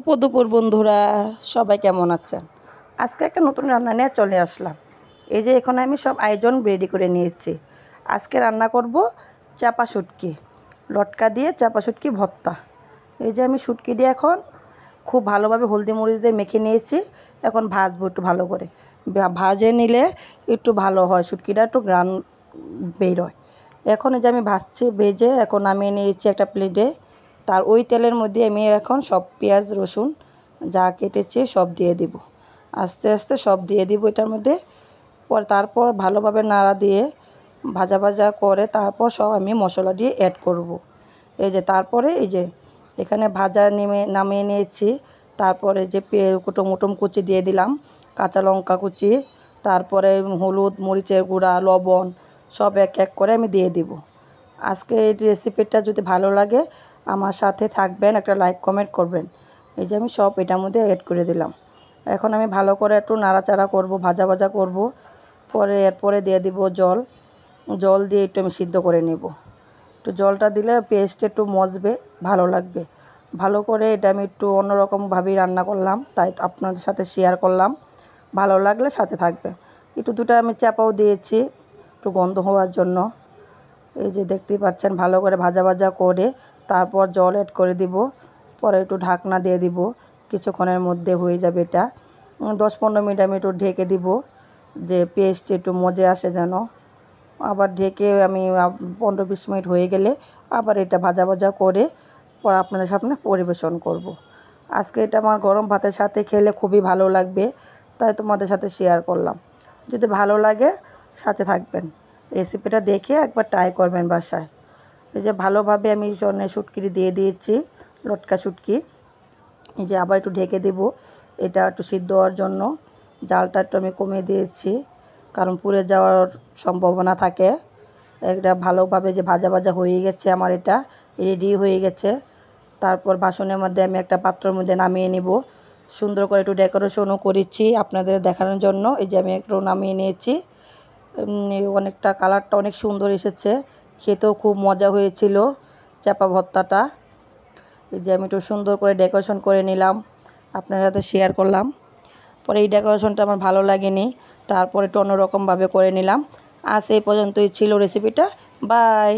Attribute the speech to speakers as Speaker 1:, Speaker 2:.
Speaker 1: শুভ দুপুর বন্ধুরা, সবাই কেমন আছেন? আজকে একটা নতুন রান্না নিয়ে চলে আসলাম। এই যে এখন আমি সব আয়োজন রেডি করে নিয়েছি। আজকে রান্না করব চাপা শুটকি, লটকা দিয়ে চাপা শুটকি ভর্তা। এই যে আমি শুটকি দিয়ে এখন খুব ভালোভাবে হলদি মরিচ দিয়ে মেখে নিয়েছি। এখন ভাজবো একটু ভালো করে। ভাজে নিলে একটু ভালো হয়, শুটকিটা একটু গ্রান বের হয়। এখন এই যে আমি ভাজছি, ভেজে এখন নামিয়ে নিয়েছি একটা প্লেটে। তার ওই তেলের মধ্যে আমি এখন সব পেঁয়াজ রসুন যা কেটেছি সব দিয়ে দিব, আস্তে আস্তে সব দিয়ে দিব এটার মধ্যে। তারপর ভালোভাবে নাড়া দিয়ে ভাজা ভাজা করে তারপর সব আমি মশলা দিয়ে অ্যাড করব। এই যে তারপরে এই যে এখানে ভাজা নামিয়ে নিয়েছি। তারপরে যে টমেটো কুচি দিয়ে দিলাম, কাঁচা লঙ্কা কুচি, তারপরে হলুদ মরিচের গুঁড়া লবণ সব এক এক করে আমি দিয়ে দিব। আজকে এই রেসিপিটা যদি ভালো লাগে আমার সাথে থাকবেন, একটা লাইক কমেন্ট করবেন। এই যে আমি সব এটার মধ্যে অ্যাড করে দিলাম। এখন আমি ভালো করে একটু নাড়াচাড়া করব, ভাজা ভাজা করব। এরপরে দিয়ে দিব জল দিয়ে একটু আমি সিদ্ধ করে নেব। একটু জলটা দিলে পেস্ট একটু মজবে, ভালো লাগবে। ভালো করে এটা আমি একটু অন্যরকমভাবেই রান্না করলাম, তাই আপনাদের সাথে শেয়ার করলাম। ভালো লাগলে সাথে থাকবে। একটু দুটো আমি চাপাও দিয়েছি একটু গন্ধ হওয়ার জন্য। এই যে দেখতেই পাচ্ছেন, ভালো করে ভাজা ভাজা করে তারপর জল অ্যাড করে দিব। পরে একটু ঢাকনা দিয়ে দিব, কিছুক্ষণের মধ্যে হয়ে যাবে এটা। 10-15 মিনিট আমি একটু ঢেকে দিব, যে পেস্ট একটু মজে আসে যেন। আবার ঢেকে আমি 15-20 মিনিট হয়ে গেলে আবার এটা ভাজা ভাজা করে পরে আপনাদের সামনে পরিবেশন করব। আজকে এটা আমার গরম ভাতের সাথে খেলে খুবই ভালো লাগবে, তাই তোমাদের সাথে শেয়ার করলাম। যদি ভালো লাগে সাথে থাকবেন, রেসিপিটা দেখে একবার ট্রাই করবেন বাসায়। এই যে ভালোভাবে আমি শুটকি দিয়ে দিয়েছি, লটকা শুটকি। এই যে আবার একটু ঢেকে দেব, এটা একটু সিদ্ধ হওয়ার জন্য। জালটা একটু আমি কমিয়ে দিয়েছি, কারণ পুড়ে যাওয়ার সম্ভাবনা থাকে। এটা ভালোভাবে যে ভাজা ভাজা হয়ে গেছে আমার, এটা রেডি হয়ে গেছে। তারপর বাসনের মধ্যে আমি একটা পাত্রের মধ্যে নামিয়ে নেব। সুন্দর করে একটু ডেকোরেশনও করেছি আপনাদের দেখানোর জন্য। এই যে আমি একটু নামিয়ে নিয়েছি। অনেকটা কালারটা অনেক সুন্দর এসেছে, খেতেও খুব মজা হয়েছিল চাপা ভর্তাটা। এই যে আমি একটু সুন্দর করে ডেকোরেশন করে নিলাম, আপনার সাথে শেয়ার করলাম। পরে এই ডেকোরেশনটা আমার ভালো লাগেনি, তারপর একটু অন্যরকমভাবে করে নিলাম। আজ এই পর্যন্তই ছিল রেসিপিটা। বাই।